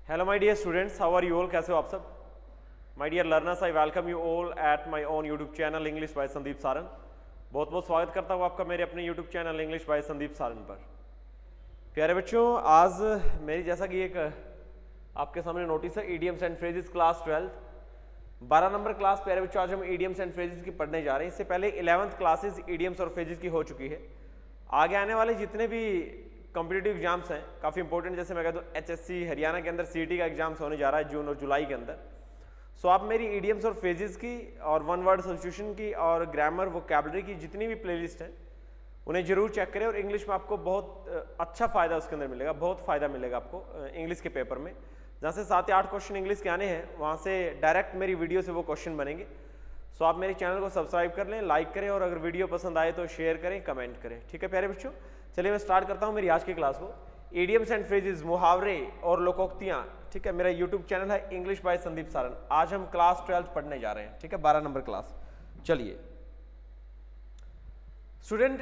Hello my dear students, how are you all? कैसे हो आप सब? My dear learners, I welcome you all at my own YouTube channel English by Sandeep Saran. बहुत बहुत स्वागत करता हूँ आपका मेरे अपने YouTube channel English by Sandeep Saran पर। प्यारे बच्चों, आज मेरी जैसा कि एक आपके सामने नोटिस है, idioms and phrases class 12 12 number class. प्यारे बच्चों, आज हम ईडियम्स एंड फ्रेजेस की पढ़ने जा रहे हैं। इससे पहले 11th क्लासेस ईडियम्स और फ्रेजेस की हो चुकी है। आगे आने वाले जितने भी कॉम्पिटिटिव एग्जाम्स हैं काफ़ी इंपॉर्टेंट, जैसे मैं कहता हूँ एचएससी हरियाणा के अंदर सीईटी का एग्जाम्स होने जा रहा है जून और जुलाई के अंदर। सो आप मेरी ईडियम्स और फ्रेजेस की और वन वर्ड सब्स्टिट्यूशन की और ग्रामर वोकैबुलरी की जितनी भी प्लेलिस्ट हैं उन्हें जरूर चेक करें। और इंग्लिश में आपको बहुत अच्छा फ़ायदा उसके अंदर मिलेगा, बहुत फ़ायदा मिलेगा आपको इंग्लिश के पेपर में। जहाँ से 7 या 8 क्वेश्चन इंग्लिश के आने हैं, वहाँ से डायरेक्ट मेरी वीडियो से वो क्वेश्चन बनेंगे। सो आप मेरे चैनल को सब्सक्राइब कर लें, लाइक करें, और अगर वीडियो पसंद आए तो शेयर करें, कमेंट करें। ठीक है प्यारे बच्चों, चलिए मैं स्टार्ट करता हूँ मेरी आज की क्लास को। ईडियम्स एंड फ्रेजेस, मुहावरे और लोकोक्तियाँ। ठीक है, मेरा यूट्यूब चैनल है इंग्लिश बाय संदीप सारन। आज हम क्लास 12 पढ़ने जा रहे हैं। ठीक है, 12 नंबर क्लास। चलिए स्टूडेंट,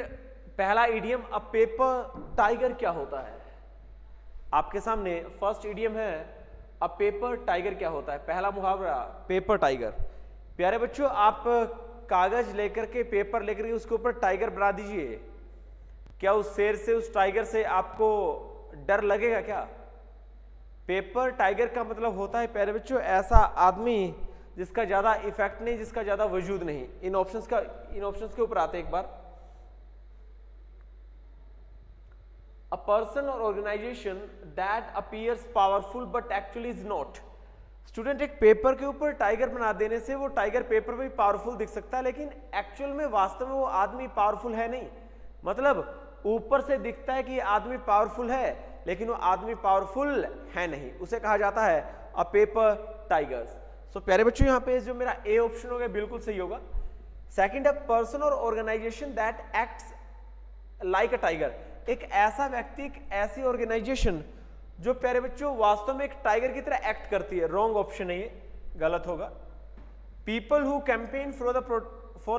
पहला ईडियम, अ पेपर टाइगर क्या होता है? आपके सामने फर्स्ट ईडियम है, अ पेपर टाइगर क्या होता है। पहला मुहावरा, पेपर टाइगर। प्यारे बच्चों, आप कागज लेकर के, पेपर लेकर के उसके ऊपर टाइगर बना दीजिए, क्या उस शेर से, उस टाइगर से आपको डर लगेगा क्या? पेपर टाइगर का मतलब होता है प्यारे बच्चों ऐसा आदमी जिसका ज्यादा इफेक्ट नहीं, जिसका ज्यादा वजूद नहीं। इन ऑप्शंस के ऊपर आते एक बार। A person or organization that appears powerful but actually is not। Student, एक पेपर के ऊपर टाइगर बना देने से वो टाइगर पेपर पे पावरफुल दिख सकता है, लेकिन एक्चुअल में वास्तव में वो आदमी पावरफुल है नहीं। मतलब ऊपर से दिखता है कि ये आदमी पावरफुल है, लेकिन वो आदमी पावरफुल है नहीं। उसे कहा जाता है अ पेपर टाइगर्स। सो प्यारे बच्चों, यहाँ पे जो मेरा ए ऑप्शन होगा बिल्कुल सही होगा। Second, a person or organisation that acts like a tiger. एक ऐसा व्यक्ति, एक ऐसी ऑर्गेनाइजेशन जो प्यारे बच्चों वास्तव में एक टाइगर की तरह एक्ट करती है। रॉन्ग ऑप्शन है ये, गलत होगा। People who campaign for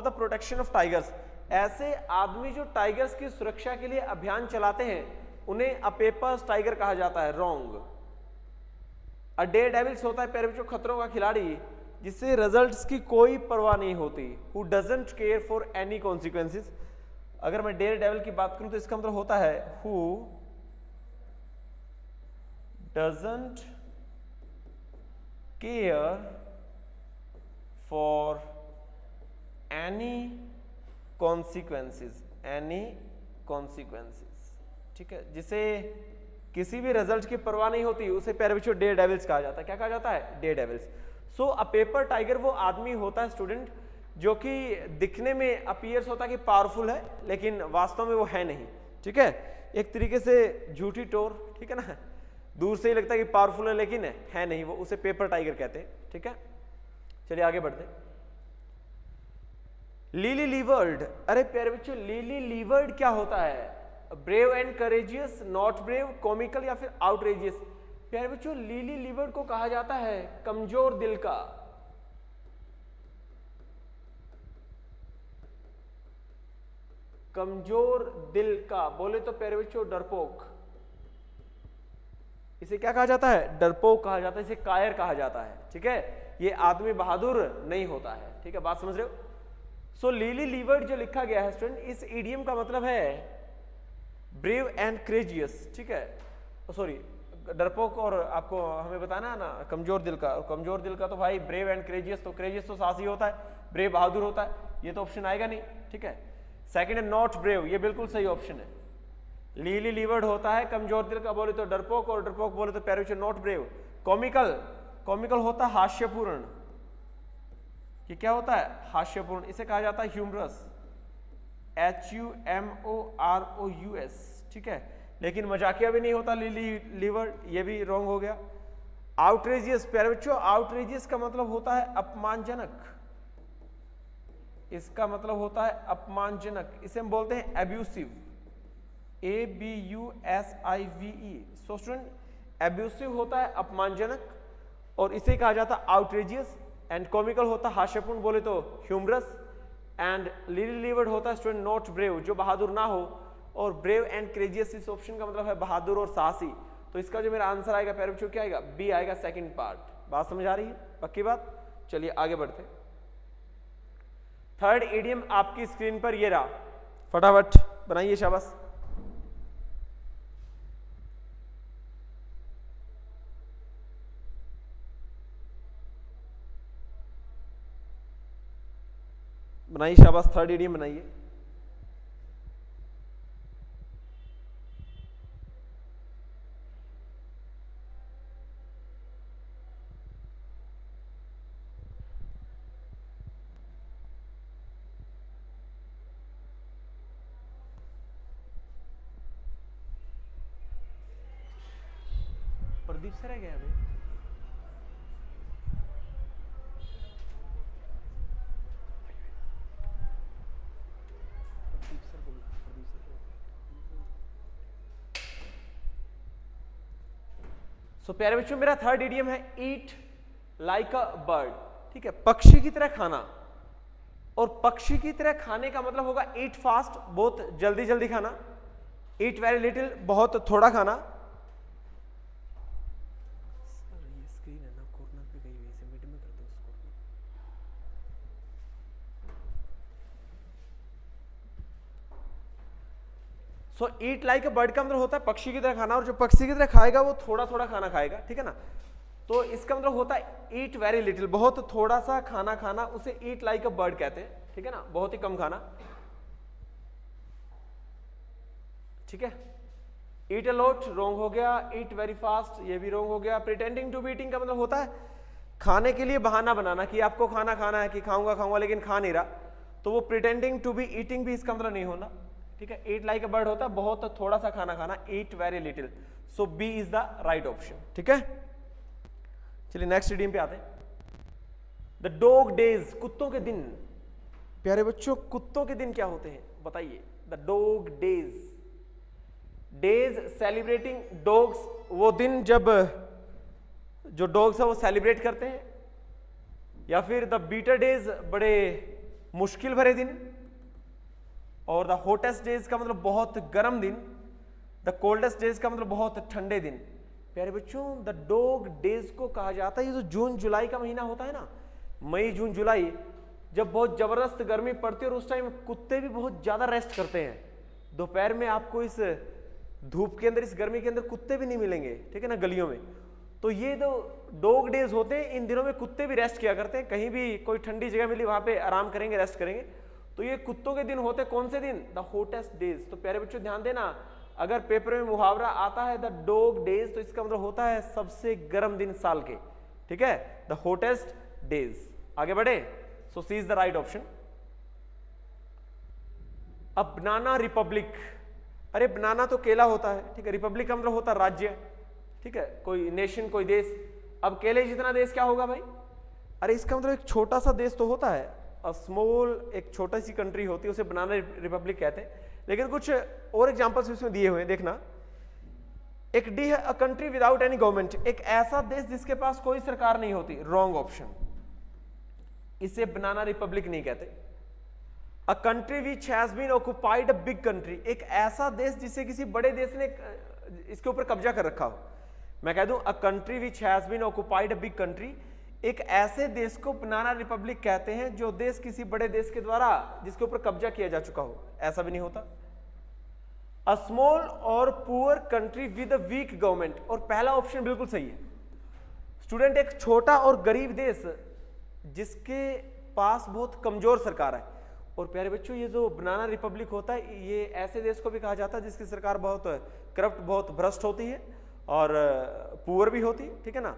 the protection of tigers. ऐसे आदमी जो टाइगर्स की सुरक्षा के लिए अभियान चलाते हैं, उन्हें अ पेपर टाइगर कहा जाता है। रॉन्ग। अ डेयर डेविल्स होता है प्यारे बच्चों खतरों का खिलाड़ी, जिससे रिजल्ट्स की कोई परवाह नहीं होती। Who doesn't care for any consequences. अगर मैं डेयर डेविल की बात करूं तो इसका मतलब होता है who doesn't care for any consequences. Any consequences, ठीक है, जिसे किसी भी रिजल्ट की परवाह नहीं होती, उसे प्यारे बच्चों डेयर डेविल्स कहा जाता है। क्या कहा जाता है? Dare devils. So a paper tiger वो आदमी होता है स्टूडेंट जो कि दिखने में अपीयर्स होता है कि पावरफुल है, लेकिन वास्तव में वो है नहीं। ठीक है, एक तरीके से झूठी टोर। ठीक है ना, दूर से ही लगता है कि पावरफुल है लेकिन है नहीं, वो उसे पेपर टाइगर कहते हैं। ठीक है, चलिए आगे बढ़ते हैं। लीली लीवर्ड। अरे प्यारे बच्चों, लीली लीवर्ड क्या होता है? Brave and courageous, not brave, comical या फिर आउटरेजियस। प्यारे बच्चों, लीली लीवर्ड को कहा जाता है कमजोर दिल का। कमजोर दिल का बोले तो प्यारे बच्चों डरपोक। इसे क्या कहा जाता है? डरपोक कहा जाता है, इसे कायर कहा जाता है। ठीक है, ये आदमी बहादुर नहीं होता है। ठीक है, बात समझ रहे हो? सो लीली लीवर्ड जो लिखा गया है स्टूडेंट, इस इडियम का मतलब है ब्रेव एंड करेजियस। ठीक है, सॉरी, डरपोक और आपको हमें बताना है ना कमजोर दिल का। और कमजोर दिल का तो भाई ब्रेव एंड करेजियस, तो करेजियस तो साहसी होता है, ब्रेव बहादुर होता है, ये तो ऑप्शन आएगा नहीं। ठीक है, सेकंड है नॉट ब्रेव, ये बिल्कुल सही ऑप्शन है। लीली लीवर्ड होता है कमजोर दिल का बोले तो डरपोक, और डरपोक बोले तो प्यारे बच्चों नॉट ब्रेव। कॉमिकल, कॉमिकल होता है हास्यपूर्ण। ये क्या होता है? हास्यपूर्ण। इसे कहा जाता है ह्यूमरस, HUMOROUS। ठीक है, लेकिन मजाकिया भी नहीं होता लीली लीवर्ड, ये भी रॉन्ग हो गया। आउटरेजियस, प्यारे बच्चों आउटरेजियस का मतलब होता है अपमानजनक। इसका मतलब होता है अपमानजनक। इसे हम बोलते हैं abusive, ABUSIVE। So student, abusive होता है अपमानजनक, और इसे कहा जाता है आउटरेजियस। एंड कॉमिकल होता है हास्यपूर्ण बोले तो ह्यूमरस। एंड लीली लीवर्ड होता है स्टूडेंट नॉट ब्रेव, जो बहादुर ना हो। और ब्रेव एंड करेजियस, इस ऑप्शन का मतलब है बहादुर और साहसी। तो इसका जो मेरा आंसर आएगा प्यारे बच्चों क्या आएगा, बी आएगा, सेकंड पार्ट। बात समझ आ रही है, पक्की बात। चलिए आगे बढ़ते। थर्ड इडियम आपकी स्क्रीन पर ये रहा, फटाफट बनाइए, शाबाश। बनाइए शाबाश, थर्ड इडियम बनाइए। प्रदीप सर है क्या अभी? सो प्यारे बच्चों मेरा थर्ड इडियम है ईट लाइक अ बर्ड। ठीक है, पक्षी की तरह खाना। और पक्षी की तरह खाने का मतलब होगा ईट फास्ट, बहुत जल्दी जल्दी खाना, ईट वेरी लिटिल, बहुत थोड़ा खाना। सर ये स्क्रीन है ना कॉर्नर पे गई हुई, इसे मिड में कर दो उसको। सो ईट लाइक अ बर्ड का मतलब होता है पक्षी की तरह खाना, और जो पक्षी की तरह खाएगा वो थोड़ा थोड़ा खाना खाएगा, ठीक है ना। तो इसका मतलब होता है ईट वेरी लिटिल, बहुत थोड़ा सा खाना खाना, उसे ईट लाइक अ बर्ड कहते हैं, ठीक है ना, बहुत ही कम खाना। ठीक है, ईट अ लॉट रॉन्ग हो गया, ईट वेरी फास्ट ये भी रॉन्ग हो गया। प्रिटेंडिंग टू बी ईटिंग का मतलब होता है खाने के लिए बहाना बनाना कि आपको खाना खाना है, कि खाऊंगा खाऊंगा लेकिन खा नहीं रहा, तो वो प्रिटेंडिंग टू बी ईटिंग भी इसका मतलब नहीं होना। ठीक है, ईट लाइक अ बर्ड होता है बहुत थोड़ा सा खाना खाना, eat very little. So B is the right option. ठीक है, चलिए नेक्स्ट इडियम पे आते हैं। द डॉग डेज, कुत्तों के दिन। प्यारे बच्चों कुत्तों के दिन क्या होते हैं बताइए। The dog days, days celebrating dogs, वो दिन जब जो डॉग्स है वो सेलिब्रेट करते हैं। या फिर द बीटर डेज, बड़े मुश्किल भरे दिन। और द हॉटेस्ट डेज का मतलब बहुत गर्म दिन। द कोल्डेस्ट डेज का मतलब बहुत ठंडे दिन। प्यारे बच्चों द डॉग डेज को कहा जाता है, ये जो जून जुलाई का महीना होता है ना, मई जून जुलाई, जब बहुत जबरदस्त गर्मी पड़ती है और उस टाइम कुत्ते भी बहुत ज्यादा रेस्ट करते हैं। दोपहर में आपको इस धूप के अंदर, इस गर्मी के अंदर कुत्ते भी नहीं मिलेंगे, ठीक है ना, गलियों में। तो ये जो डॉग डेज होते हैं इन दिनों में कुत्ते भी रेस्ट किया करते हैं, कहीं भी कोई ठंडी जगह मिली वहां पे आराम करेंगे, रेस्ट करेंगे। तो ये कुत्तों के दिन होते कौन से दिन, द हॉटेस्ट डेज। तो प्यारे बच्चों ध्यान देना, अगर पेपर में मुहावरा आता है द डॉग डेज तो इसका मतलब होता है सबसे गर्म दिन साल के, ठीक है, द हॉटेस्ट डेज। आगे बढ़े, सो सी इज द राइट ऑप्शन। अब बनाना रिपब्लिक, अरे बनाना तो केला होता है, ठीक है, रिपब्लिक का मतलब होता है राज्य, ठीक है, कोई नेशन, कोई देश। अब केले जितना देश क्या होगा भाई, अरे इसका मतलब एक छोटा सा देश तो होता है, स्मॉल, एक छोटी सी कंट्री होती है, उसे बनाना रिपब्लिक कहते हैं। लेकिन कुछ और एग्जांपल्स इसमें दिए हुए हैं, देखना। एक डी है, a country without any government, एक ऐसा देश जिसके पास कोई सरकार नहीं होती, रॉन्ग ऑप्शन, इसे बनाना रिपब्लिक नहीं कहते। A country which has been occupied a big country, एक ऐसा देश जिसे किसी बड़े देश ने इसके ऊपर कब्जा कर रखा हो। मैं कह दूं a country which has been occupied a big country, एक ऐसे देश को बनाना रिपब्लिक कहते हैं जो देश किसी बड़े देश के द्वारा जिसके ऊपर कब्जा किया जा चुका हो, ऐसा भी नहीं होता। अ स्मॉल और poor country with a weak government, और पहला ऑप्शन बिल्कुल सही है स्टूडेंट, एक छोटा और गरीब देश जिसके पास बहुत कमजोर सरकार है। और प्यारे बच्चों ये जो बनाना रिपब्लिक होता है ये ऐसे देश को भी कहा जाता है जिसकी सरकार बहुत करप्ट, बहुत भ्रष्ट होती है और पुअर भी होती है, ठीक है ना।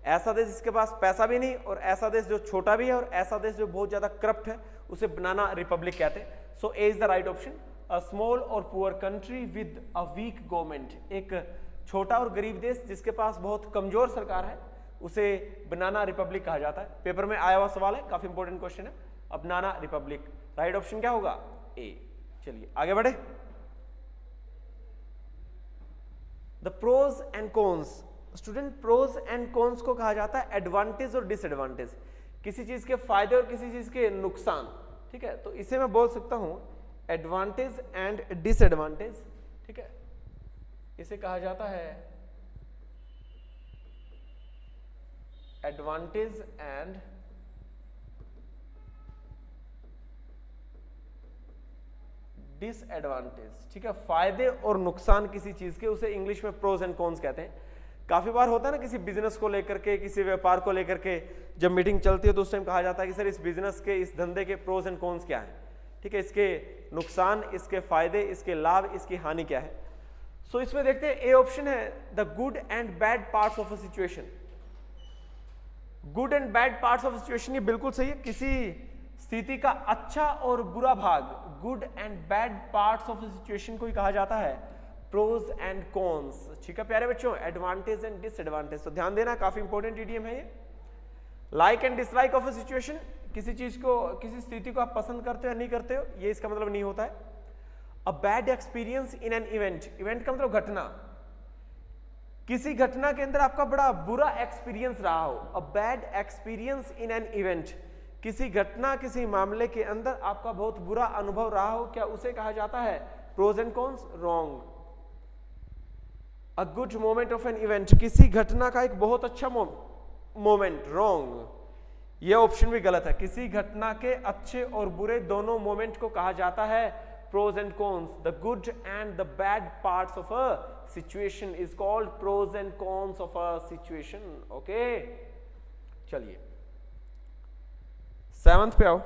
ऐसा देश जिसके पास पैसा भी नहीं, और ऐसा देश जो छोटा भी है, और ऐसा देश जो बहुत ज्यादा करप्ट है, उसे बनाना रिपब्लिक कहते हैं। So A is the right option. A small और poor country with a weak government, एक छोटा और गरीब देश जिसके पास बहुत कमजोर सरकार है, उसे बनाना रिपब्लिक कहा जाता है। पेपर में आया हुआ सवाल है, काफी इंपॉर्टेंट क्वेश्चन है। अब बनाना रिपब्लिक, राइट ऑप्शन क्या होगा, ए। चलिए आगे बढ़े। The pros and cons, student pros and cons को कहा जाता है एडवांटेज और डिसएडवांटेज, किसी चीज के फायदे और किसी चीज के नुकसान, ठीक है। तो इसे मैं बोल सकता हूं एडवांटेज एंड डिसएडवांटेज, ठीक है, इसे कहा जाता है एडवांटेज एंड डिसएडवांटेज, ठीक है, फायदे और नुकसान किसी चीज के, उसे इंग्लिश में प्रोज एंड कॉन्स कहते हैं। काफी बार होता है ना किसी बिजनेस को लेकर के, किसी व्यापार को लेकर के जब मीटिंग चलती है तो उस टाइम कहा जाता है कि सर इस बिजनेस के, इस धंधे के प्रोज एंड कॉन्स क्या है, ठीक है, इसके नुकसान, इसके फायदे, इसके लाभ, इसकी हानि क्या है। सो इसमें देखते हैं ए ऑप्शन है the good and bad parts of a situation. Good and bad parts of situation, ये बिल्कुल सही है, किसी स्थिति का अच्छा और बुरा भाग, good and bad parts of situation को ही कहा जाता है प्रोज एंड कॉन्स, ठीक है प्यारे बच्चों, एडवांटेज एंड डिसएडवांटेज। तो ध्यान देना, काफी इंपॉर्टेंट इडियम है ये। Like and dislike of a situation, किसी चीज को, किसी स्थिति को आप पसंद करते हो या नहीं करते हो, ये इसका मतलब नहीं होता है। A bad experience in an event, event का मतलब घटना, किसी घटना के अंदर आपका बड़ा बुरा एक्सपीरियंस रहा हो, a bad experience in an event, किसी घटना, किसी मामले के अंदर आपका बहुत बुरा अनुभव रहा हो, क्या उसे कहा जाता है pros and cons? Wrong. A good moment of an event, किसी घटना का एक बहुत अच्छा मोमेंट, रॉन्ग। यह ऑप्शन भी गलत है, किसी घटना के अच्छे और बुरे दोनों मोमेंट को कहा जाता है pros and cons. The good and the bad parts of a situation is called pros and cons of a situation. Okay, चलिए 7th पे आओ।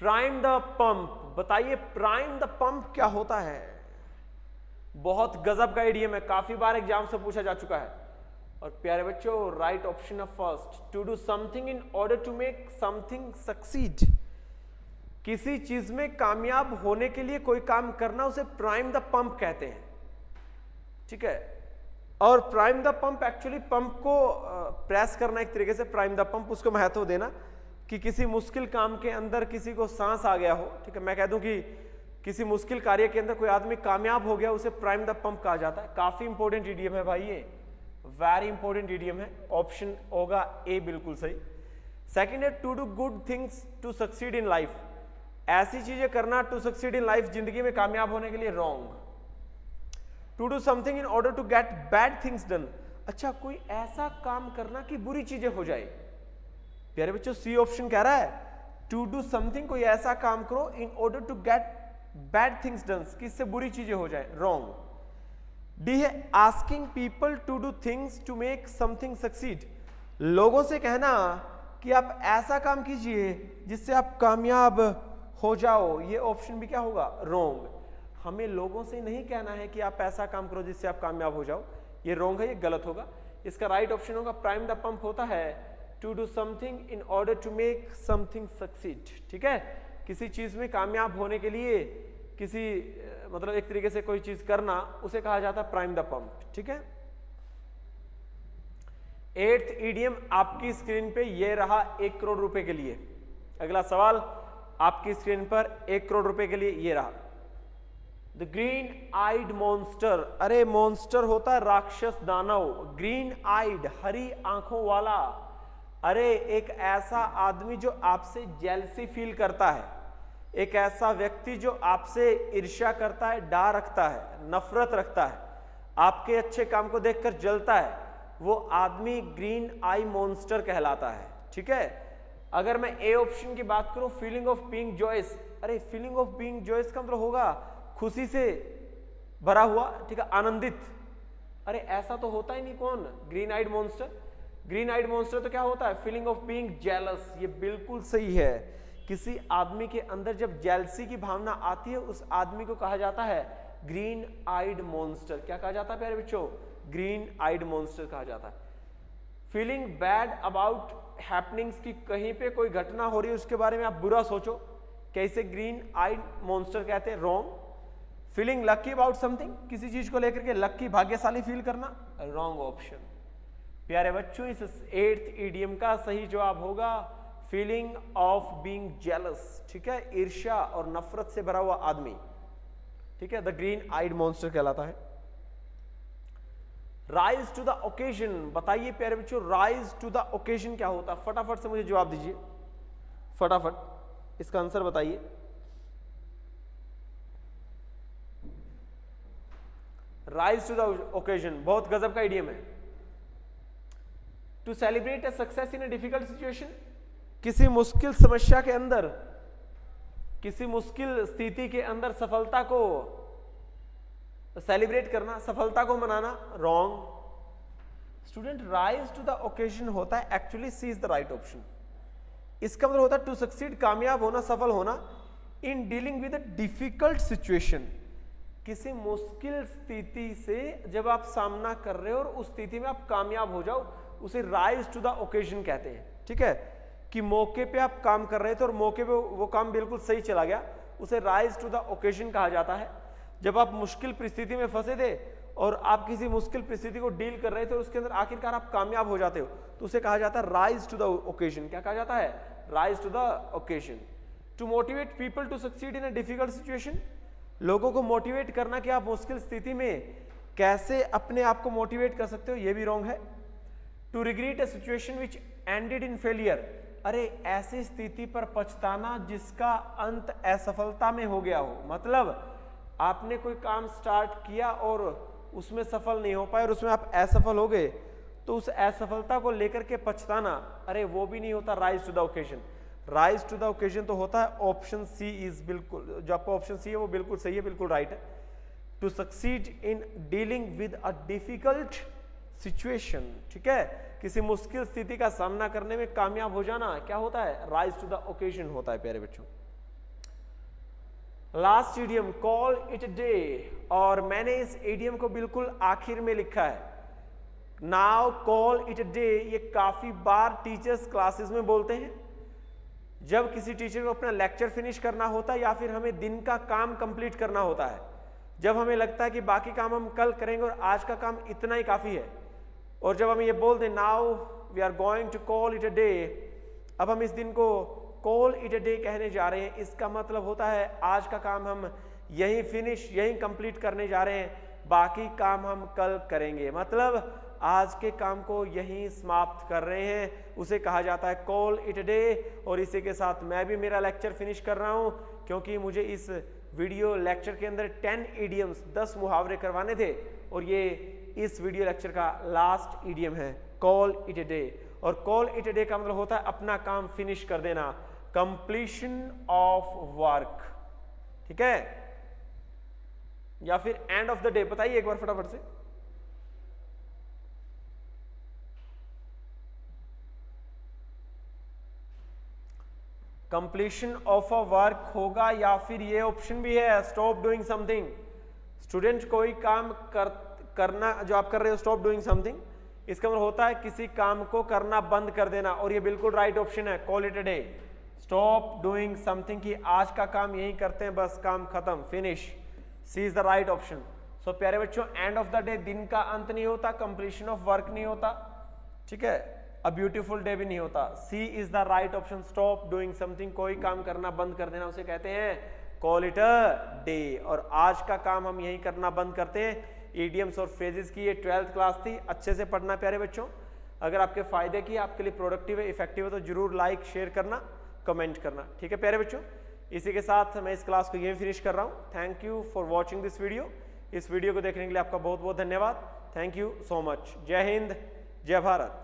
प्राइम द पंप, बताइए प्राइम द पंप क्या होता है? बहुत गजब का आइडिया है, काफी बार एग्जाम से पूछा जा चुका है। और प्यारे बच्चों, राइट ऑप्शन है first, to do something in order to make something succeed. किसी चीज में कामयाब होने के लिए कोई काम करना, उसे प्राइम द पंप कहते हैं, ठीक है। और prime the pump, actually pump को प्रेस करना एक तरीके से प्राइम द पंप, उसको महत्व देना कि किसी मुश्किल काम के अंदर किसी को सांस आ गया हो, ठीक है, मैं कह दूं कि किसी मुश्किल कार्य के अंदर कोई आदमी कामयाब हो गया, उसे प्राइम द पंप कहा जाता है। काफी इंपॉर्टेंट इडियम है भाई, ये वेरी इंपॉर्टेंट इडियम है। ऑप्शन होगा ए बिल्कुल सही। सेकंड है to do good things to succeed in life, ऐसी चीजें करना टू सक्सीड इन लाइफ, जिंदगी में कामयाब होने के लिए, wrong. To do something in order to get bad things done, अच्छा कोई ऐसा काम करना कि बुरी चीजें हो जाए। प्यारे बच्चों, सी ऑप्शन कह रहा है टू डू समथिंग, कोई ऐसा काम करो in order to get bad things done, किससे बुरी चीजें हो जाए, रॉन्ग। डी है asking people to do things to make something succeed, लोगों से कहना कि आप ऐसा काम कीजिए जिससे आप कामयाब हो जाओ, ये ऑप्शन भी क्या होगा, रॉन्ग। हमें लोगों से नहीं कहना है कि आप ऐसा काम करो जिससे आप कामयाब हो जाओ, ये रॉन्ग है, ये गलत होगा। इसका राइट ऑप्शन होगा प्राइम द पंप होता है to do something in order to make something succeed, ठीक है। किसी चीज में कामयाब होने के लिए किसी मतलब एक तरीके से कोई चीज करना, उसे कहा जाता है प्राइम द पंप, ठीक है। 8th इडियम आपकी स्क्रीन पे ये रहा 1 करोड़ रुपए के लिए। अगला सवाल आपकी स्क्रीन पर 1 करोड़ रुपए के लिए ये रहा, द ग्रीन आइड मॉन्स्टर। अरे मॉन्स्टर होता है राक्षस दानव, ग्रीन आइड हरी आंखों वाला। अरे एक ऐसा आदमी जो आपसे जेलसी फील करता है, एक ऐसा व्यक्ति जो आपसे ईर्ष्या करता है, डर रखता है, नफरत रखता है, आपके अच्छे काम को देखकर जलता है, वो आदमी ग्रीन आई मॉन्स्टर कहलाता है, ठीक है। अगर मैं ए ऑप्शन की बात करूं, फीलिंग ऑफ बीइंग जॉयस, अरे फीलिंग ऑफ बीइंग जॉयस का मतलब होगा खुशी से भरा हुआ, ठीक है, आनंदित। अरे ऐसा तो होता ही नहीं, कौन, ग्रीन आइड मॉन्स्टर। ग्रीन आइड मॉन्स्टर तो क्या होता है, फीलिंग ऑफ बीइंग जेलस, ये बिल्कुल सही है। किसी आदमी के अंदर जब जेलसी की भावना आती है, उस आदमी को कहा जाता है ग्रीन आइड मॉन्स्टर। क्या कहा जाता है प्यारे बच्चों, ग्रीन आइड मॉन्स्टर कहा जाता है। फीलिंग बैड अबाउट हैपनिंग्स, की कहीं पे कोई घटना हो रही है उसके बारे में आप बुरा सोचो, कैसे ग्रीन आइड मॉन्स्टर कहते हैं, wrong. Feeling lucky about something, किसी चीज को लेकर के लकी भाग्यशाली फील करना, रॉन्ग ऑप्शन। प्यारे बच्चों, इस 8th इडियम का सही जवाब होगा फीलिंग ऑफ बीइंग जेलस, ठीक है, ईर्ष्या और नफरत से भरा हुआ आदमी, ठीक है, द ग्रीन आइड मॉन्स्टर कहलाता है। राइज टू द ओकेजन, बताइए प्यारे बच्चों राइज टू द ओकेजन क्या होता है, फटाफट से मुझे जवाब दीजिए, फटाफट इसका आंसर बताइए। राइज टू द ओकेजन बहुत गजब का इडियम है। To celebrate a success in a difficult situation, किसी मुश्किल समस्या के अंदर, किसी मुश्किल स्थिति के अंदर सफलता को सेलिब्रेट करना, सफलता को मनाना, wrong. Student rise to the occasion होता है, actually C is the right option. इसका मतलब होता है टू सक्सीड, कामयाब होना, सफल होना, इन dealing with a difficult situation, किसी मुश्किल स्थिति से जब आप सामना कर रहे हो और उस स्थिति में आप कामयाब हो जाओ, उसे राइज टू द ओकेजन कहते हैं। ठीक है, कि मौके पे आप काम कर रहे थे और मौके पे वो काम बिल्कुल सही चला गया, उसे राइज टू द ओकेजन कहा जाता है। जब आप मुश्किल परिस्थिति में फंसे थे और आप किसी मुश्किल परिस्थिति को डील कर रहे थे और उसके अंदर आखिरकार आप कामयाब हो जाते हो, तो उसे कहा जाता है राइज टू द ओकेजन। क्या कहा जाता है? Rise to the occasion. To motivate people to succeed in a difficult situation, लोगों को मोटिवेट करना कि आप मुश्किल स्थिति में कैसे अपने आप को मोटिवेट कर सकते हो, यह भी रॉन्ग है। To regret a situation which ended in failure, अरे ऐसी स्थिति पर पछताना जिसका अंत असफलता में हो गया हो। मतलब आपने कोई काम स्टार्ट किया और उसमें सफल नहीं हो पाए और उसमें आप असफल हो गए, तो उस असफलता को लेकर के पछताना, अरे वो भी नहीं होता rise to the occasion. Rise to the occasion तो होता है ऑप्शन सी इज, बिल्कुल जो आपका ऑप्शन सी है वो बिल्कुल सही है, बिल्कुल राइट है। To succeed in dealing with a difficult situation, ठीक है, किसी मुश्किल स्थिति का सामना करने में कामयाब हो जाना क्या होता है? राइज टू द ओकेजन होता है प्यारे बच्चों। Last idiom call it day, और मैंने इस इडियम को बिल्कुल आखिर में लिखा है। नाउ कॉल इट डे, ये काफी बार टीचर्स क्लासेस में बोलते हैं जब किसी टीचर को अपना लेक्चर फिनिश करना होता है या फिर हमें दिन का काम कंप्लीट करना होता है, जब हमें लगता है कि बाकी काम हम कल करेंगे और आज का काम इतना ही काफी है, और जब हम ये बोल दें now we are going to call it a day, अब हम इस दिन को कॉल इट अ डे कहने जा रहे हैं, इसका मतलब होता है आज का काम हम यहीं फिनिश, यहीं कंप्लीट करने जा रहे हैं, बाकी काम हम कल करेंगे। मतलब आज के काम को यहीं समाप्त कर रहे हैं, उसे कहा जाता है कॉल इट अ डे। और इसी के साथ मैं भी मेरा लेक्चर फिनिश कर रहा हूं, क्योंकि मुझे इस वीडियो लेक्चर के अंदर 10 इडियम्स 10 मुहावरे करवाने थे, और ये इस वीडियो लेक्चर का लास्ट इडियम है कॉल इट अ डे। और कॉल इट अ डे का मतलब होता है अपना काम फिनिश कर देना, कंप्लीशन ऑफ वर्क, ठीक है, या फिर एंड ऑफ द डे। बताइए एक बार फटाफट से। कंप्लीशन ऑफ अ वर्क होगा, या फिर ये ऑप्शन भी है स्टॉप डूइंग समथिंग। स्टूडेंट कोई काम करना जो आप कर रहे हो, स्टॉप डूइंग समथिंग, इसका मतलब होता है किसी काम को करना बंद कर देना, और ये बिल्कुल राइट ऑप्शन है call it a day. Stop doing something की आज का काम यही करते हैं, बस काम खत्म, finish. C is the right option. So प्यारे बच्चों, एंड ऑफ द डे दिन का अंत नहीं होता, कंप्लीशन ऑफ वर्क नहीं होता, ठीक है, अ ब्यूटीफुल डे भी नहीं होता। C is the right option, stop doing something, कोई काम करना बंद कर देना, उसे कहते हैं कॉल इट अ डे। और आज का काम हम यही करना बंद करते हैं। इडियम्स और फ्रेजेस की ये 12th क्लास थी, अच्छे से पढ़ना प्यारे बच्चों। अगर आपके फायदे की, आपके लिए प्रोडक्टिव है, इफेक्टिव है, तो जरूर लाइक शेयर करना, कमेंट करना, ठीक है प्यारे बच्चों। इसी के साथ मैं इस क्लास को यहीं फिनिश कर रहा हूँ। Thank you for watching this video. इस वीडियो को देखने के लिए आपका बहुत बहुत धन्यवाद। Thank you so much. जय हिंद, जय भारत।